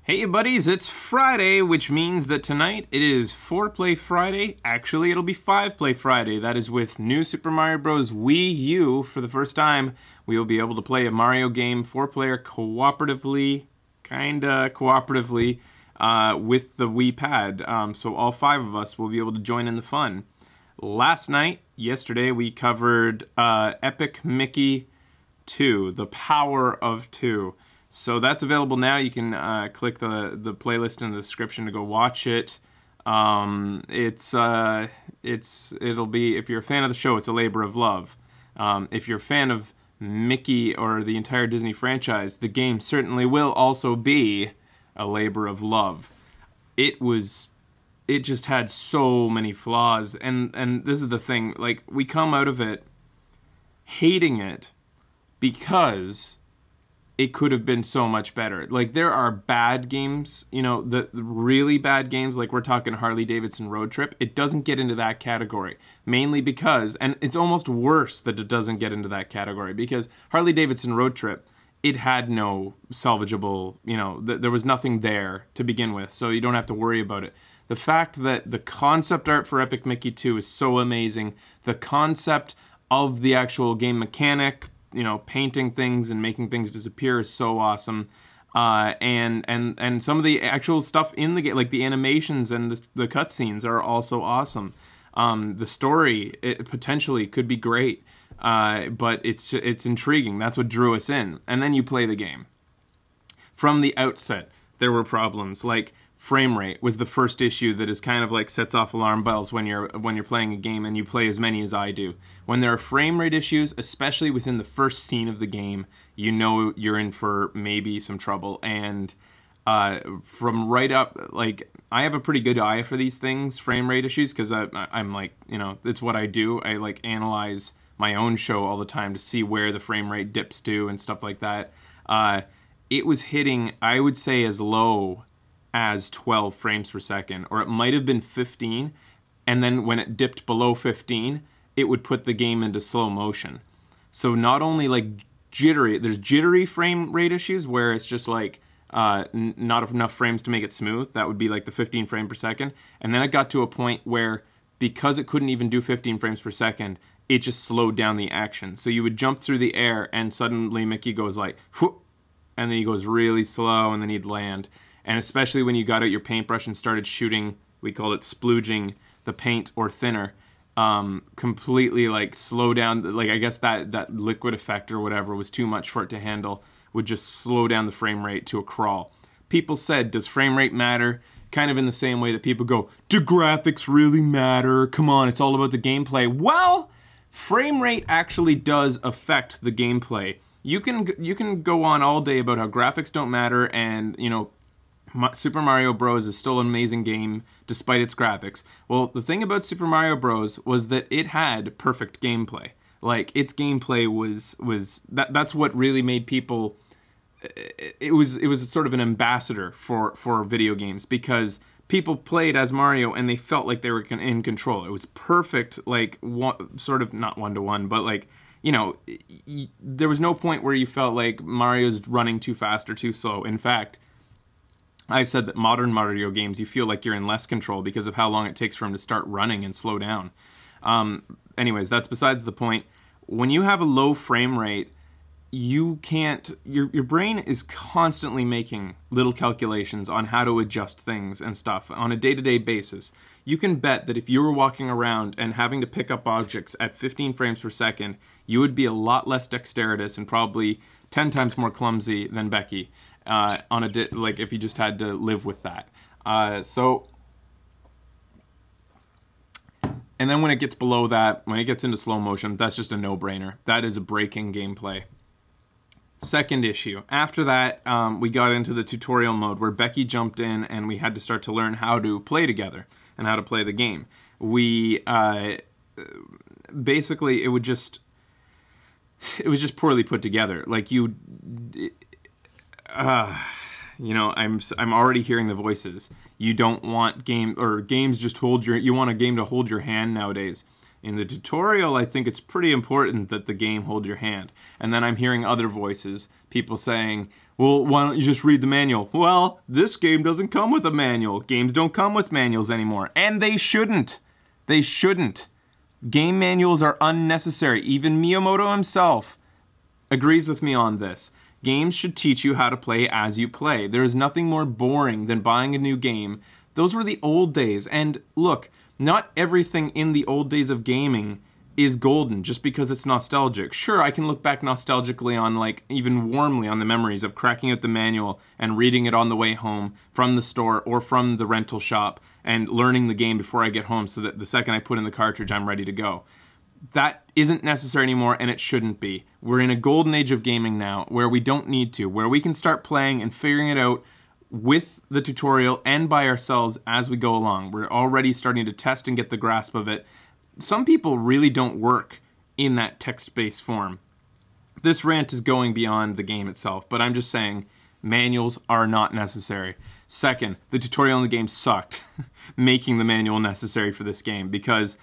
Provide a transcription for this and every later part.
Hey buddies, it's Friday, which means that tonight it is 4-Play Friday. Actually, it'll be 5-Play Friday. That is with New Super Mario Bros. Wii U. For the first time, we will be able to play a Mario game 4-player cooperatively, with the Wii Pad. So all 5 of us will be able to join in the fun. Yesterday, we covered Epic Mickey 2, The Power of 2. So that's available now. You can click the playlist in the description to go watch it. It'll be, if you're a fan of the show, it's a labor of love. If you're a fan of Mickey or the entire Disney franchise, the game certainly will also be a labor of love. It just had so many flaws, and this is the thing, like, we come out of it hating it because it could have been so much better. Like, there are bad games, you know, the really bad games, like we're talking Harley-Davidson Road Trip. It doesn't get into that category, mainly because, and it's almost worse that it doesn't get into that category, because Harley-Davidson Road Trip, it had no salvageable, you know, there was nothing there to begin with, so you don't have to worry about it. The fact that the concept art for Epic Mickey 2 is so amazing, the concept of the actual game mechanic, you know, painting things and making things disappear is so awesome, and some of the actual stuff in the game, like the animations and the cutscenes, are also awesome. The story, it potentially could be great, but it's intriguing. That's what drew us in. And then you play the game. From the outset, there were problems. Like, frame rate was the first issue that is kind of like sets off alarm bells when you're playing a game and you play as many as I do. When there are frame rate issues, especially within the first scene of the game, you know you're in for maybe some trouble. And from right up, like, I have a pretty good eye for these things, frame rate issues, because I'm like, you know, it's what I do. I like analyze my own show all the time to see where the frame rate dips to and stuff like that. It was hitting, I would say, as low as 12 frames per second, or it might have been 15, and then when it dipped below 15, it would put the game into slow motion. So not only like jittery, there's jittery frame rate issues where it's just like not enough frames to make it smooth. That would be like the 15 frame per second. And then it got to a point where, because it couldn't even do 15 frames per second, it just slowed down the action. So you would jump through the air and suddenly Mickey goes like, whoop, and then he goes really slow and then he'd land. And especially when you got out your paintbrush and started shooting, we called it splooging, the paint or thinner, completely like slow down, like I guess that liquid effect or whatever was too much for it to handle, would just slow down the frame rate to a crawl. People said, does frame rate matter? Kind of in the same way that people go, do graphics really matter? Come on, it's all about the gameplay. Well, frame rate actually does affect the gameplay. You can go on all day about how graphics don't matter, and, you know, Super Mario Bros. Is still an amazing game despite its graphics. Well, the thing about Super Mario Bros. Was that it had perfect gameplay. Like, its gameplay was that's what really made people. It was sort of an ambassador for video games, because people played as Mario and they felt like they were in control. It was perfect, like sort of not one-to-one, but like, you know, there was no point where you felt like Mario's running too fast or too slow. In fact, I've said that modern Mario games, you feel like you're in less control because of how long it takes for him to start running and slow down. Anyways, that's besides the point. When you have a low frame rate, you can't, your brain is constantly making little calculations on how to adjust things and stuff on a day-to-day basis. You can bet that if you were walking around and having to pick up objects at 15 frames per second, you would be a lot less dexterous and probably 10 times more clumsy than Becky. Like if you just had to live with that. And then when it gets below that, when it gets into slow motion, that's just a no-brainer. That is a breaking gameplay. Second issue. After that, we got into the tutorial mode where Becky jumped in and we had to start to learn how to play together and how to play the game. We, basically, it was just poorly put together. Like, you know, I'm already hearing the voices. You don't want games just you want a game to hold your hand nowadays. In the tutorial, I think it's pretty important that the game hold your hand. And then I'm hearing other voices, people saying, Well, why don't you just read the manual? Well, this game doesn't come with a manual. Games don't come with manuals anymore. And they shouldn't. They shouldn't. Game manuals are unnecessary. Even Miyamoto himself agrees with me on this. Games should teach you how to play as you play. There is nothing more boring than buying a new game. Those were the old days. And look, not everything in the old days of gaming is golden just because it's nostalgic. Sure, I can look back nostalgically on, like, even warmly on the memories of cracking out the manual and reading it on the way home from the store or from the rental shop and learning the game before I get home so that the second I put in the cartridge, I'm ready to go. That isn't necessary anymore, and it shouldn't be. We're in a golden age of gaming now where we don't need to, where we can start playing and figuring it out with the tutorial and by ourselves as we go along. We're already starting to test and get the grasp of it. Some people really don't work in that text-based form. This rant is going beyond the game itself, but I'm just saying manuals are not necessary. Second, the tutorial in the game sucked, making the manual necessary for this game, because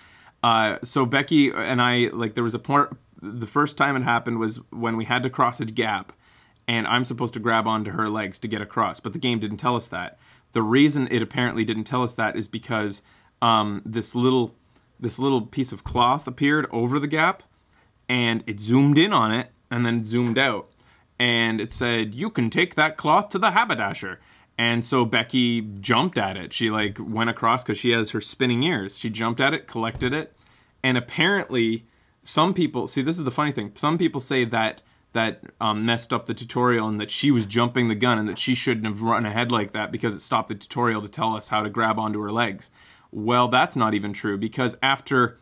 so Becky and I, like, there was a part, the first time it happened was when we had to cross a gap, and I'm supposed to grab onto her legs to get across, but the game didn't tell us that. The reason it apparently didn't tell us that is because this little piece of cloth appeared over the gap, and it zoomed in on it, and then zoomed out. And it said, "You can take that cloth to the haberdasher." And so Becky jumped at it. She, like, went across because she has her spinning ears. She jumped at it, collected it, and apparently some people, see, this is the funny thing, some people say that messed up the tutorial and that she was jumping the gun and that she shouldn't have run ahead like that because it stopped the tutorial to tell us how to grab onto her legs. Well, that's not even true, because after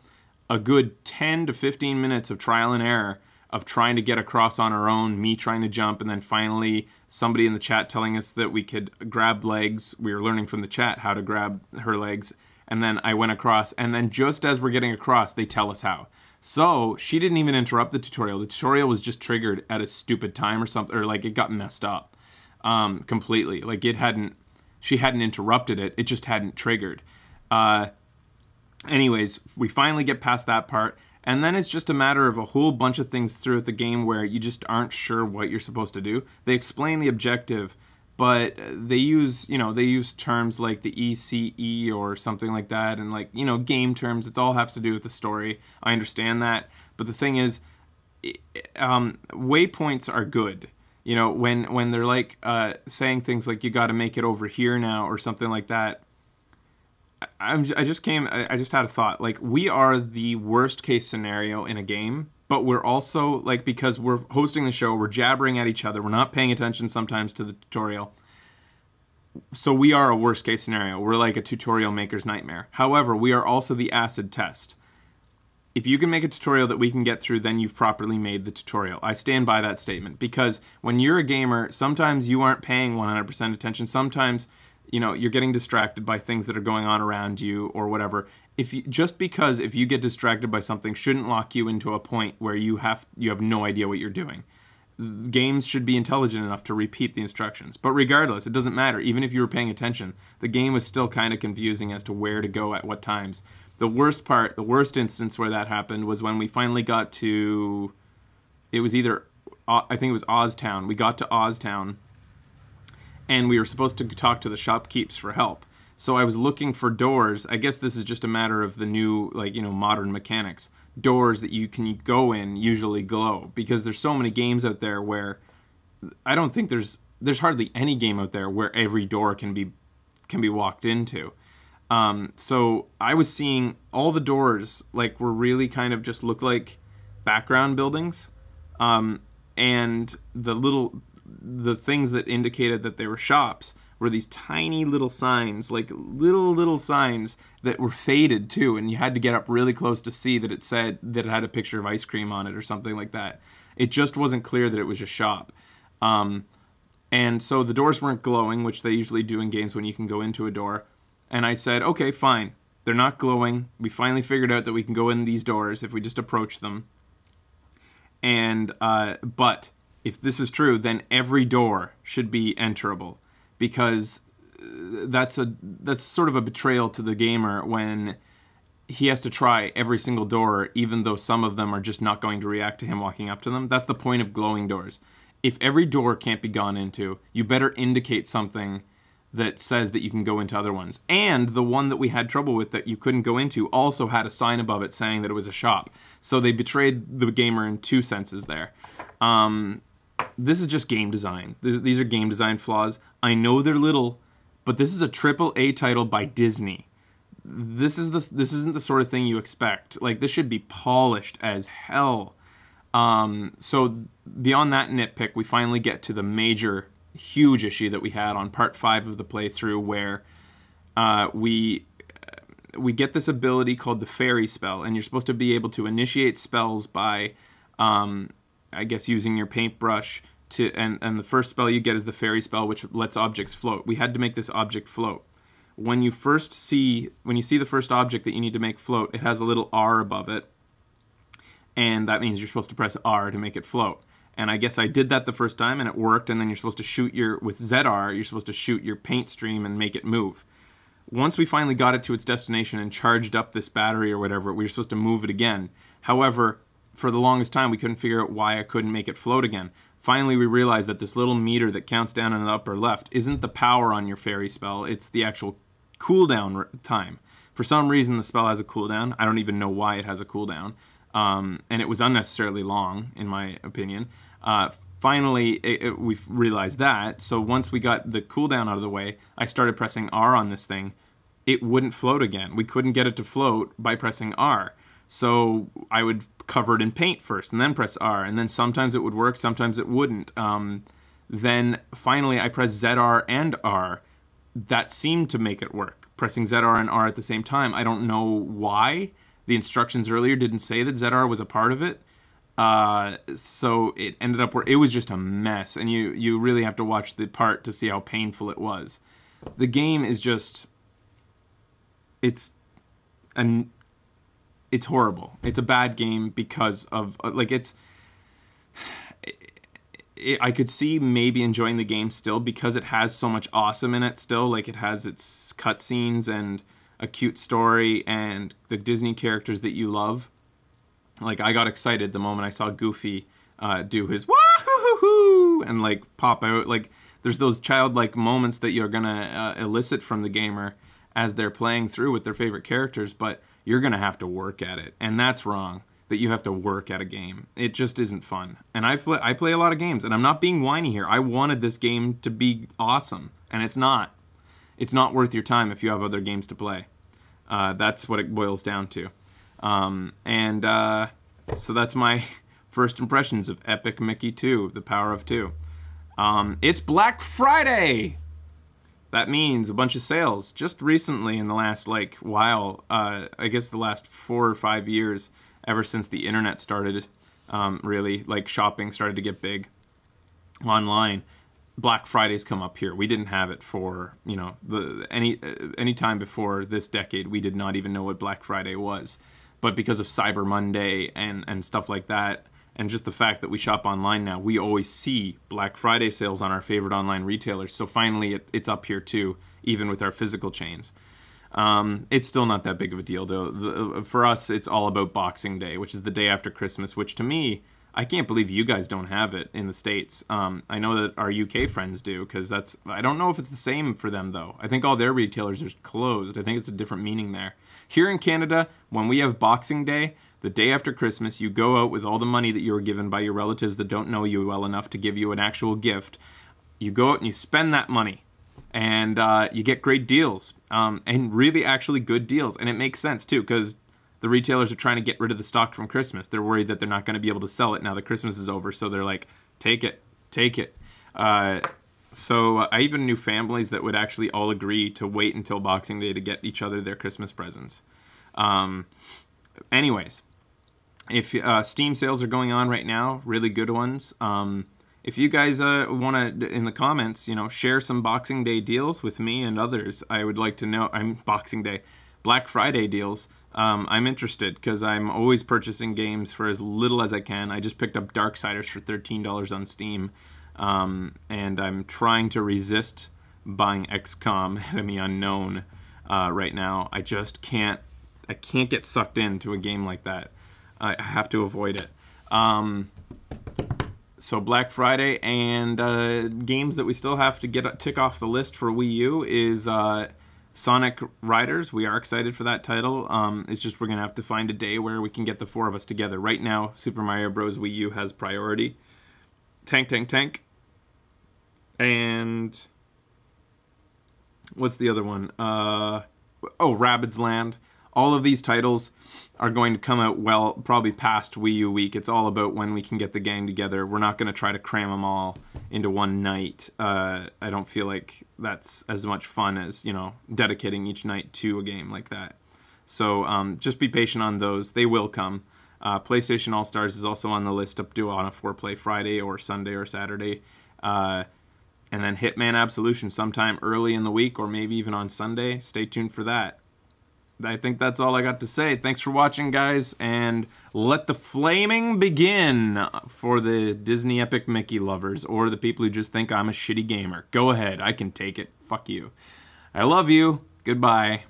a good 10 to 15 minutes of trial and error of trying to get across on our own, me trying to jump, and then finally somebody in the chat telling us that we could grab legs, we were learning from the chat how to grab her legs, and then I went across, and then just as we're getting across, they tell us how. So she didn't even interrupt the tutorial. The tutorial was just triggered at a stupid time or something, or like it got messed up completely. Like she hadn't interrupted it, it just hadn't triggered. Anyways, we finally get past that part, and then it's just a matter of a whole bunch of things throughout the game where you just aren't sure what you're supposed to do. They explain the objective, but they use terms like the ECE or something like that, and, like, game terms. It all has to do with the story. I understand that, but the thing is, waypoints are good. When they're like saying things like, you got to make it over here now or something like that. I just had a thought. Like, we are the worst case scenario in a game, but we're also, like, because we're hosting the show, we're jabbering at each other, we're not paying attention sometimes to the tutorial. So we are a worst case scenario. We're like a tutorial maker's nightmare. However, we are also the acid test. If you can make a tutorial that we can get through, then you've properly made the tutorial. I stand by that statement, because when you're a gamer, sometimes you aren't paying 100% attention. Sometimes you're getting distracted by things that are going on around you or whatever. Just because if you get distracted by something shouldn't lock you into a point where you have no idea what you're doing. Games should be intelligent enough to repeat the instructions. But regardless, it doesn't matter. Even if you were paying attention, the game was still kind of confusing as to where to go at what times. The worst part, the worst instance where that happened was when we finally got to, it was either, I think it was Oztown. We got to Oztown, and we were supposed to talk to the shopkeepers for help. So I was looking for doors. I guess this is just a matter of the new, modern mechanics. Doors that you can go in usually glow, because there's so many games out there where I don't think there's hardly any game out there where every door can be walked into. So I was seeing all the doors were really kind of just look like background buildings, and the things that indicated that they were shops were these tiny little signs, little signs that were faded too, and you had to get up really close to see that it said that it had a picture of ice cream on it or something like that. It just wasn't clear that it was a shop. And so the doors weren't glowing, which they usually do in games when you can go into a door. And I said, okay, fine. They're not glowing. We finally figured out that we can go in these doors if we just approach them. And but if this is true, then every door should be enterable, because that's sort of a betrayal to the gamer when he has to try every single door, even though some of them are just not going to react to him walking up to them. That's the point of glowing doors. if every door can't be gone into, you better indicate something that says that you can go into other ones. And the one that we had trouble with that you couldn't go into also had a sign above it saying that it was a shop. So they betrayed the gamer in two senses there. This is just game design. These are game design flaws. I know they're little, but this is a AAA title by Disney. This isn't the sort of thing you expect. Like, this should be polished as hell. So beyond that nitpick, we finally get to the major, huge issue that we had on part 5 of the playthrough, where we get this ability called the fairy spell, and you're supposed to be able to initiate spells by, I guess, using your paintbrush to, and the first spell you get is the fairy spell, which lets objects float. We had to make this object float. When you see the first object that you need to make float, it has a little R above it, and that means you're supposed to press R to make it float. And I guess I did that the first time, and it worked, and then you're supposed to shoot with ZR, you're supposed to shoot your paint stream and make it move. Once we finally got it to its destination and charged up this battery or whatever, we were supposed to move it again. However, for the longest time, we couldn't figure out why I couldn't make it float again. Finally, we realized that this little meter that counts down in the upper left isn't the power on your fairy spell, it's the actual cooldown time. For some reason, the spell has a cooldown. I don't even know why it has a cooldown. And it was unnecessarily long, in my opinion. Finally, we realized that, so once we got the cooldown out of the way, I started pressing R on this thing. It wouldn't float again. We couldn't get it to float by pressing R. So I would cover it in paint first, and then press R, and then sometimes it would work, sometimes it wouldn't. Then finally, I pressed ZR and R. That seemed to make it work, pressing ZR and R at the same time. I don't know why. The instructions earlier didn't say that ZR was a part of it. So it ended up where it was just a mess, and you really have to watch the part to see how painful it was. The game is just, it's horrible. It's a bad game because of, like, I could see maybe enjoying the game still because it has so much awesome in it still. Like, it has its cutscenes and a cute story and the Disney characters that you love. Like, I got excited the moment I saw Goofy do his wah-hoo-hoo-hoo and, like, pop out. Like, there's those childlike moments that you're gonna elicit from the gamer as they're playing through with their favorite characters, but you're gonna have to work at it, and that's wrong. That you have to work at a game. It just isn't fun. And I play a lot of games, and I'm not being whiny here. I wanted this game to be awesome, and it's not. It's not worth your time if you have other games to play. That's what it boils down to. So that's my first impressions of Epic Mickey 2, The Power of Two. It's Black Friday! That means a bunch of sales. Just recently, in the last, like, while, I guess the last 4 or 5 years, ever since the internet started, really, like, shopping started to get big online, Black Friday's come up here. We didn't have it for, you know, any time before this decade. We did not even know what Black Friday was. But because of Cyber Monday and stuff like that, and just the fact that we shop online now, we always see Black Friday sales on our favorite online retailers. So finally, it's up here too, even with our physical chains. It's still not that big of a deal, though. For us, it's all about Boxing Day, which is the day after Christmas, which to me, I can't believe you guys don't have it in the States. I know that our UK friends do, because I don't know if it's the same for them, though. I think all their retailers are closed. I think it's a different meaning there. Here in Canada, when we have Boxing Day, the day after Christmas, you go out with all the money that you were given by your relatives that don't know you well enough to give you an actual gift. You go out and you spend that money. And you get great deals, and really actually good deals. And it makes sense, too, because the retailers are trying to get rid of the stock from Christmas. They're worried that they're not going to be able to sell it now that Christmas is over, so they're like, take it, take it. So I even knew families that would actually all agree to wait until Boxing Day to get each other their Christmas presents. Anyways, if Steam sales are going on right now, really good ones. If you guys want to, in the comments, you know, share some Boxing Day deals with me and others, I would like to know. Black Friday deals. I'm interested because I'm always purchasing games for as little as I can. I just picked up Darksiders for $13 on Steam, and I'm trying to resist buying XCOM Enemy Unknown right now. I just can't. I can't get sucked into a game like that. I have to avoid it. So Black Friday, and games that we still have to tick off the list for Wii U is Sonic Riders. We are excited for that title. It's just we're going to have to find a day where we can get the 4 of us together. Right now, Super Mario Bros. Wii U has priority. Tank Tank Tank. And what's the other one? Oh, Rabbids Land. All of these titles are going to come out, well, probably past Wii U week. It's all about when we can get the gang together. We're not going to try to cram them all into one night. I don't feel like that's as much fun as, you know, dedicating each night to a game like that. So just be patient on those. They will come. PlayStation All-Stars is also on the list up to on a 4-play Friday or Sunday or Saturday. And then Hitman Absolution sometime early in the week or maybe even on Sunday. Stay tuned for that. I think that's all I got to say. Thanks for watching, guys, and let the flaming begin for the Disney Epic Mickey lovers or the people who just think I'm a shitty gamer. Go ahead. I can take it. Fuck you. I love you. Goodbye.